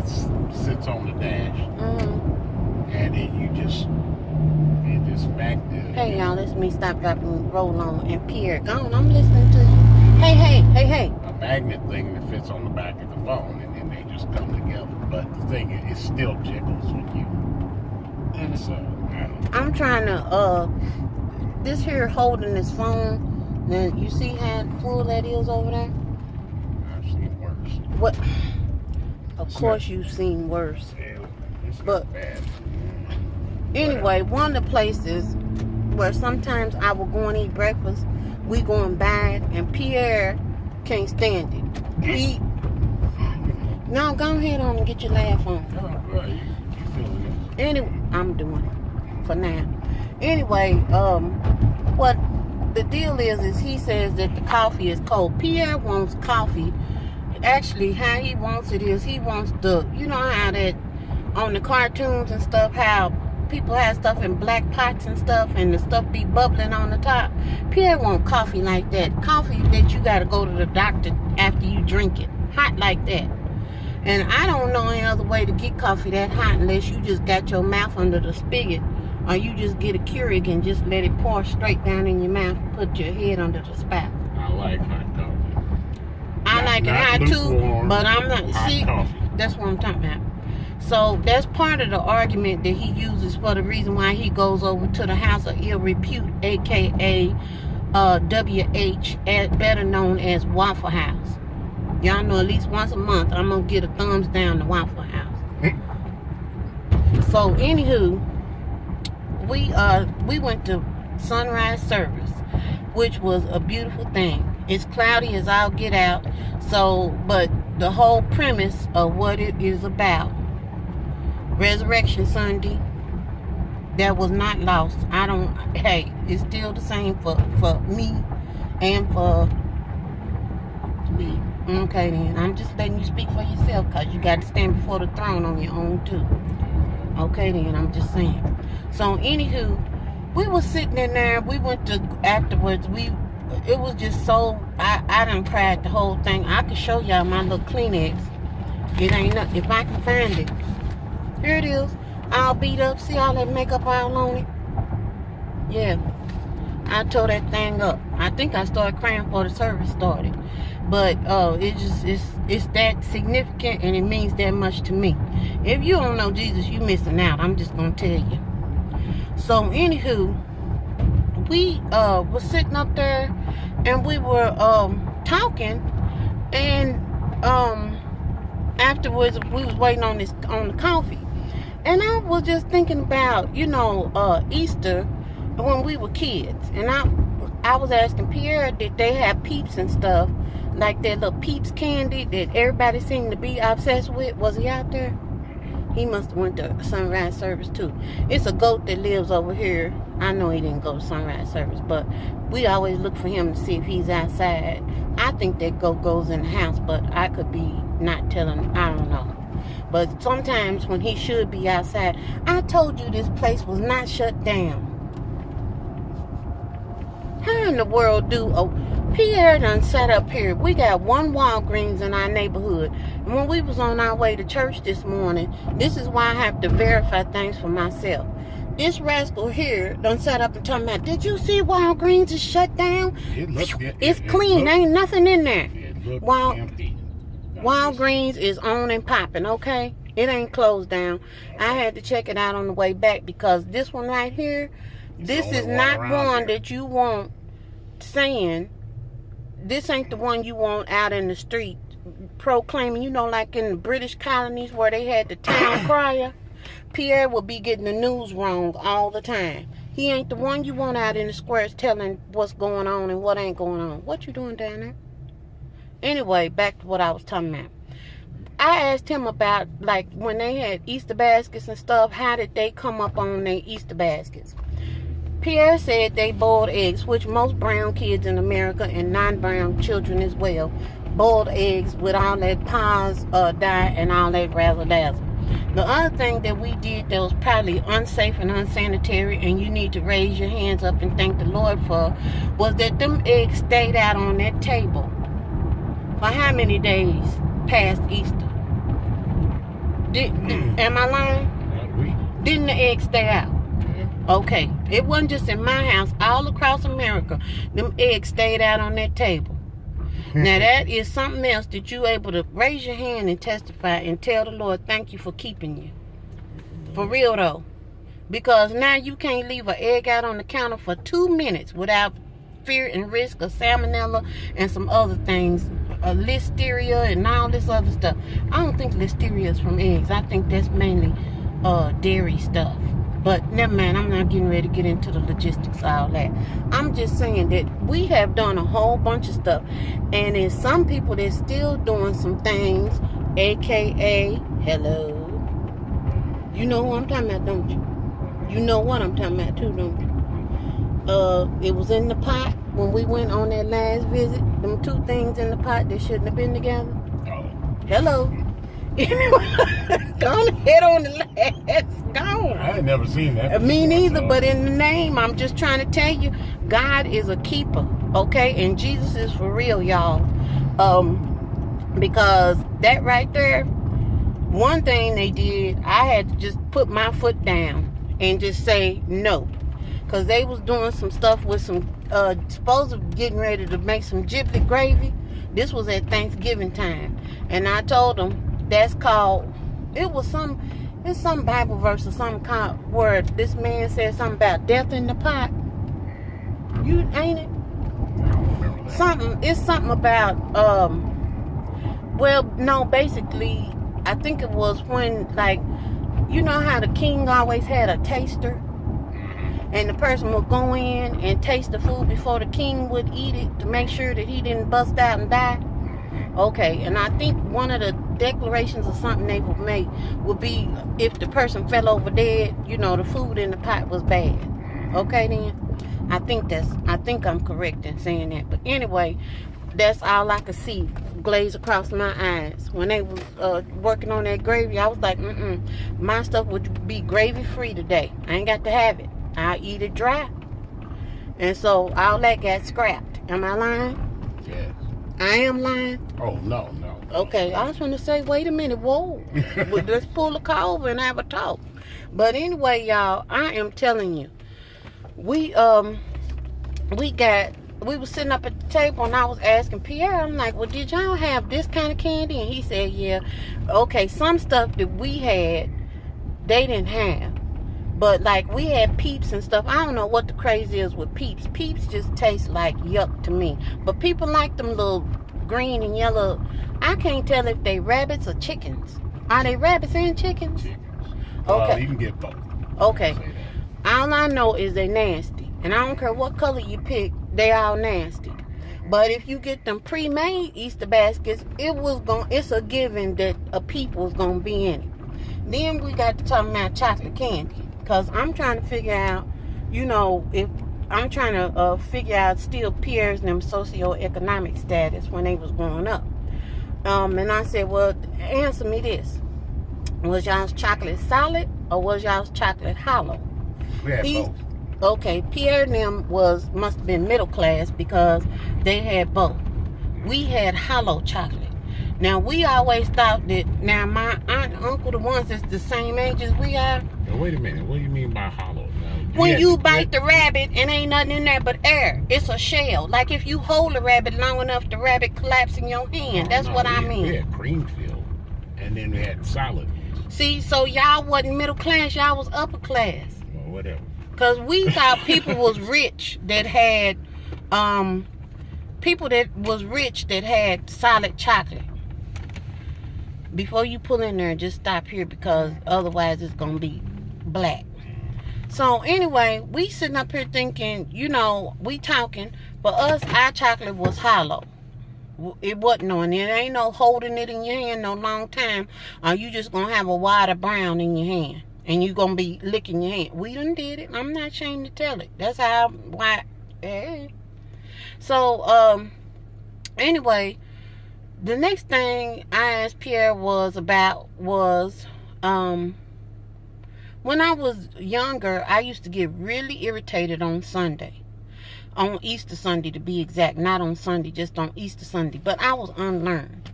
sits on the dash, Mm-hmm. and then it just smack the. Hey, y'all, it's me, Stop, Dropping, Roll On, and Pierre. Go on, I'm listening to you. Hey. A magnet thing that fits on the back of the phone, and then they just come together. But the thing is, it still jiggles when you. And so, I'm trying to, this here holding this phone, then you see how full that is over there? I've seen worse. What? Of course you've seen worse. Yeah, it's But not bad. anyway, one of the places where sometimes I will go and eat breakfast, we going back, and Pierre can't stand it. He, no, go ahead on and get your laugh on. Oh, right. You feeling it? Anyway, I'm doing it for now. Anyway, what the deal is he says that the coffee is cold. Pierre wants coffee. Actually, how he wants it is he wants the, you know how that on the cartoons and stuff, how people have stuff in black pots and stuff, and the stuff be bubbling on the top. Pierre want coffee like that. Coffee that you got to go to the doctor after you drink it. Hot like that. And I don't know any other way to get coffee that hot unless you just got your mouth under the spigot, or you just get a Keurig and just let it pour straight down in your mouth and put your head under the spout. I like hot coffee. I like it hot too, but I'm not. See, coffee. That's what I'm talking about. So that's part of the argument that he uses for the reason why he goes over to the House of Ill Repute, aka WH, better known as Waffle House. Y'all know at least once a month I'm gonna get a thumbs down to Waffle House. So anywho, we went to sunrise service, which was a beautiful thing. It's cloudy as I'll get out. So, but the whole premise of what it is about, Resurrection Sunday, that was not lost. Hey, it's still the same for me and for me. Okay then, I'm just letting you speak for yourself, because you got to stand before the throne on your own too. Okay then, I'm just saying. So anywho, we were sitting in there, we went to, afterwards, it was just so, I done cried the whole thing. I could show y'all my little Kleenex. It ain't nothing, if I can find it. Here it is, all beat up, see all that makeup all on it? Yeah, I tore that thing up. I think I started crying before the service started. But it's that significant, and it means that much to me. If you don't know Jesus, you missing out. I'm just gonna tell you. So anywho, we were sitting up there, and we were talking, and afterwards we was waiting on the coffee, and I was just thinking about, you know, Easter when we were kids, and I was asking Pierre, did they have Peeps and stuff, like that little Peeps candy that everybody seemed to be obsessed with? Was he out there? He must have went to sunrise service too. It's a goat that lives over here. I know he didn't go to sunrise service, but we always look for him to see if he's outside. I think that goat goes in the house, but I could be not telling. I don't know. But sometimes when he should be outside, I told you this place was not shut down. How in the world Pierre done sat up here. We got one Walgreens in our neighborhood. And when we was on our way to church this morning, this is why I have to verify things for myself. This rascal here done sat up and told me, did you see Walgreens is shut down? It's clean. There ain't nothing in there. Empty. Walgreens is on and popping, okay? It ain't closed down. I had to check it out on the way back, because this one right here, this is not one that you want saying. This ain't the one you want out in the street proclaiming, you know, like in the British colonies where they had the town crier. Pierre will be getting the news wrong all the time. He ain't the one you want out in the squares telling what's going on and what ain't going on. What you doing down there? Anyway, back to what I was talking about. I asked him about, like, when they had Easter baskets and stuff, how did they come up on their Easter baskets? Pierre said they boiled eggs, which most brown kids in America and non-brown children as well, boiled eggs with all that Paz dye and all that razzle-dazzle. The other thing that we did that was probably unsafe and unsanitary, and you need to raise your hands up and thank the Lord for, was that them eggs stayed out on that table for how many days past Easter? Am I lying? Didn't the egg stay out? Yeah. Okay. It wasn't just in my house. All across America, them eggs stayed out on that table. Now that is something else that you able to raise your hand and testify and tell the Lord, thank you for keeping you. For real though. Because now you can't leave an egg out on the counter for 2 minutes without fear and risk of salmonella and some other things. Listeria and all this other stuff. I don't think listeria is from eggs. I think that's mainly dairy stuff. But never mind, I'm not getting ready to get into the logistics of all that. I'm just saying that we have done a whole bunch of stuff. And there's some people that's still doing some things, aka, hello. You know who I'm talking about, don't you? You know what I'm talking about too, don't you? It was in the pot when we went on that last visit. Them two things in the pot that shouldn't have been together. Oh. Hello. Go ahead on the last. Go. I ain't never seen that. Me neither, but in the name, I'm just trying to tell you, God is a keeper, okay? And Jesus is for real, y'all. Because that right there, one thing they did, I had to just put my foot down and just say no. Because they was doing some stuff with some, supposed to getting ready to make some giblet gravy. This was at Thanksgiving time. And I told them, that's called, it's some Bible verse or some kind of word. This man said something about death in the pot. You ain't it? I don't remember that. It's something about, well, no, basically, I think it was when, like, you know how the king always had a taster? And the person would go in and taste the food before the king would eat it to make sure that he didn't bust out and die. Okay, and I think one of the declarations or something they would make would be if the person fell over dead, you know, the food in the pot was bad. Okay then? I think I'm correct in saying that. But anyway, that's all I could see glaze across my eyes. When they was working on that gravy, I was like, my stuff would be gravy free today. I ain't got to have it. I'll eat it dry. And so all that got scrapped. Am I lying? Yes. I am lying? Oh, no. Okay, I was going to say, wait a minute, whoa. Let's pull a call over and have a talk. But anyway, y'all, I am telling you, we was sitting up at the table and I was asking Pierre, I'm like, well, did y'all have this kind of candy? And he said, yeah. Okay, some stuff that we had, they didn't have. But like we had Peeps and stuff. I don't know what the craze is with Peeps. Peeps just taste like yuck to me. But people like them little green and yellow. I can't tell if they rabbits or chickens. Are they rabbits and chickens? Chickens. Okay. You can get both. Okay. All I know is they nasty. And I don't care what color you pick, they all nasty. But if you get them pre-made Easter baskets, it's a given that a Peep was gonna be in it. Then we got to talk about chocolate candy. Because I'm trying to figure out, you know, if I'm trying to figure out still Pierre's and them socioeconomic status when they was growing up. And I said, well, answer me this. Was y'all's chocolate solid or was y'all's chocolate hollow? We had both. Okay, Pierre and them must have been middle class because they had both. We had hollow chocolate. Now, we always thought that, now my aunt and uncle, the ones that's the same age as we are. Now, wait a minute. What do you mean by hollow? Now, when you bite the rabbit and ain't nothing in there but air. It's a shell. Like if you hold a rabbit long enough, the rabbit collapse in your hand. That's what I mean. We had cream filled. And then we had solid. See, so y'all wasn't middle class. Y'all was upper class. Well, whatever. Because we thought people was rich that had, solid chocolate. Before you pull in there, just stop here because otherwise it's going to be black. So anyway, we sitting up here thinking, you know, we talking. For us, our chocolate was hollow. It wasn't on it. Ain't no holding it in your hand no long time. Or you just going to have a wad of brown in your hand. And you going to be licking your hand. We done did it. I'm not ashamed to tell it. That's hey. So, anyway, the next thing I asked Pierre was when I was younger, I used to get really irritated on Sunday. On Easter Sunday, to be exact. Not on Sunday, just on Easter Sunday. But I was unlearned.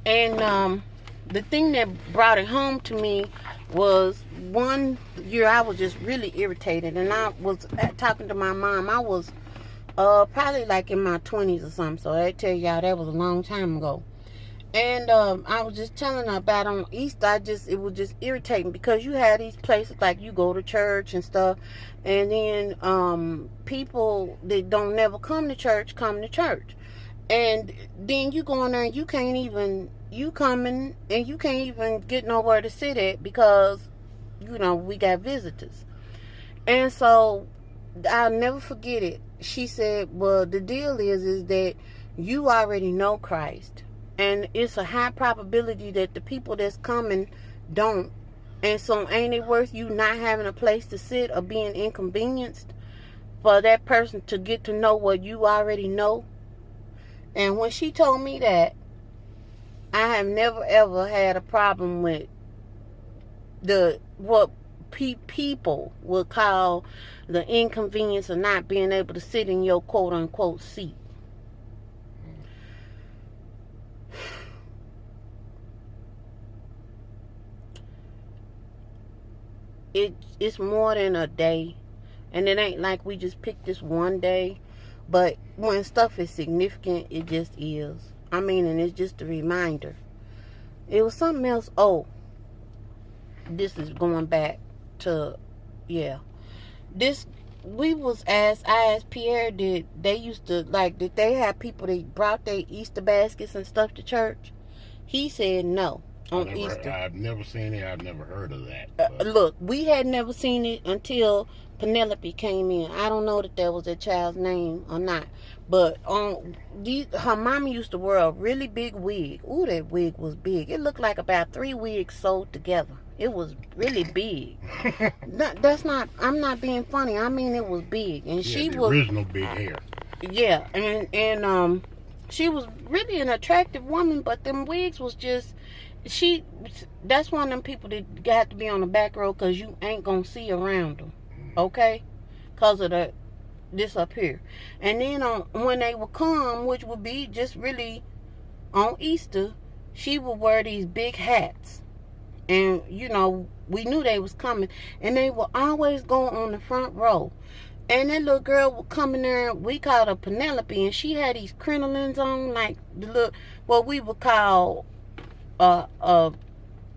And the thing that brought it home to me was one year I was just really irritated, and I was talking to my mom. I was probably like in my 20s or something, so I tell y'all that was a long time ago. And I was just telling her about on Easter, it was just irritating because you had these places like you go to church and stuff, and then people that don't never come to church come to church. And then you go in there and you coming and you can't even get nowhere to sit at because, we got visitors. And so I'll never forget it. She said, well, the deal is that you already know Christ. And it's a high probability that the people that's coming don't. And so ain't it worth you not having a place to sit or being inconvenienced for that person to get to know what you already know? And when she told me that, I have never ever had a problem with what people would call the inconvenience of not being able to sit in your quote unquote seat. It's more than a day, and it ain't like we just picked this one day, but when stuff is significant, it just is. I mean, and it's just a reminder. It was something else. Oh, this is going back to, I asked Pierre, did they have people that brought their Easter baskets and stuff to church? He said no. Easter. I've never seen it. I've never heard of that. Look, we had never seen it until Penelope came in. I don't know that was that child's name or not. But her mama used to wear a really big wig. Ooh, that wig was big. It looked like about 3 wigs sewed together. It was really big. I'm not being funny. I mean, it was big. And she was original big hair. Yeah, and she was really an attractive woman, but them wigs was just... that's one of them people that got to be on the back row because you ain't gonna see around them, okay? Because of this up here. And then when they would come, which would be just really on Easter, she would wear these big hats. And, we knew they was coming. And they would always go on the front row. And that little girl would come in there, we called her Penelope, and she had these crinolines on, like what we would call a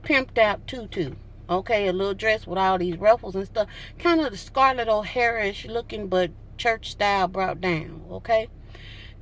pimped out tutu, okay, a little dress with all these ruffles and stuff, kind of the Scarlett O'Hara-ish looking, but church style brought down, okay.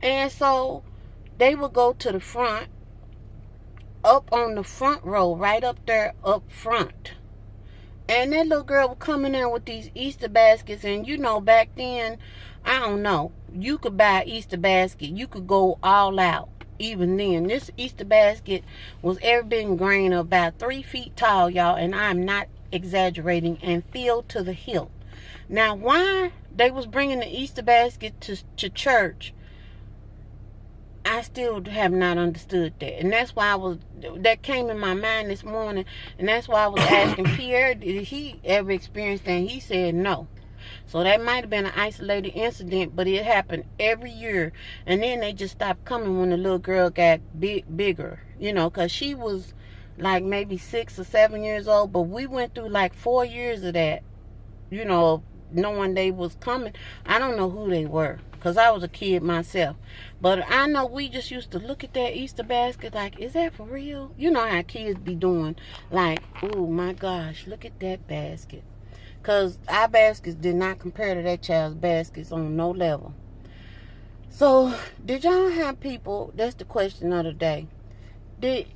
And so they would go to the front, up on the front row, right up there up front, and that little girl would come in there with these Easter baskets. And back then, I don't know, you could buy an Easter basket, you could go all out. Even then, this Easter basket was every bit in grain of about 3 feet tall, y'all, and I'm not exaggerating, and filled to the hilt. Now, why they was bringing the Easter basket to church, I still have not understood that. And that's why that came in my mind this morning, and that's why I was asking Pierre, did he ever experience that? And he said no. So that might have been an isolated incident, but it happened every year. And then they just stopped coming when the little girl got bigger, because she was like maybe 6 or 7 years old. But we went through like 4 years of that, knowing they was coming. I don't know who they were, because I was a kid myself. But I know we just used to look at that Easter basket like, is that for real? You know how kids be doing, like, oh my gosh, look at that basket. Because our baskets did not compare to that child's baskets on no level. So, did y'all have people, that's the question of the day. Did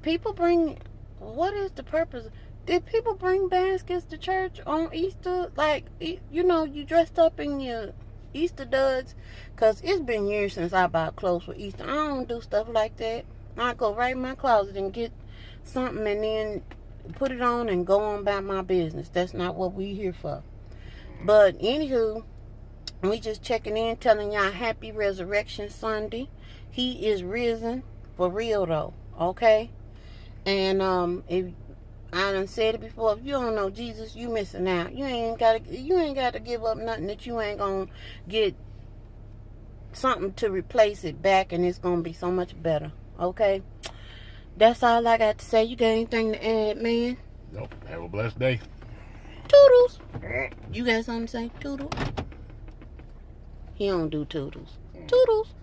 people bring, what is the purpose? Did people bring baskets to church on Easter? Like, you dressed up in your Easter duds? Because it's been years since I bought clothes for Easter. I don't do stuff like that. I go right in my closet and get something and then put it on and go on about my business. That's not what we here for. But anywho, we just checking in, telling y'all happy Resurrection Sunday. He is risen for real though, okay? And if I done said it before, if you don't know Jesus, you missing out. You ain't got to give up nothing that you ain't gonna get something to replace it back, and it's gonna be so much better, okay? That's all I got to say. You got anything to add, man? Nope. Have a blessed day. Toodles. You got something to say? Toodles. He don't do toodles. Toodles.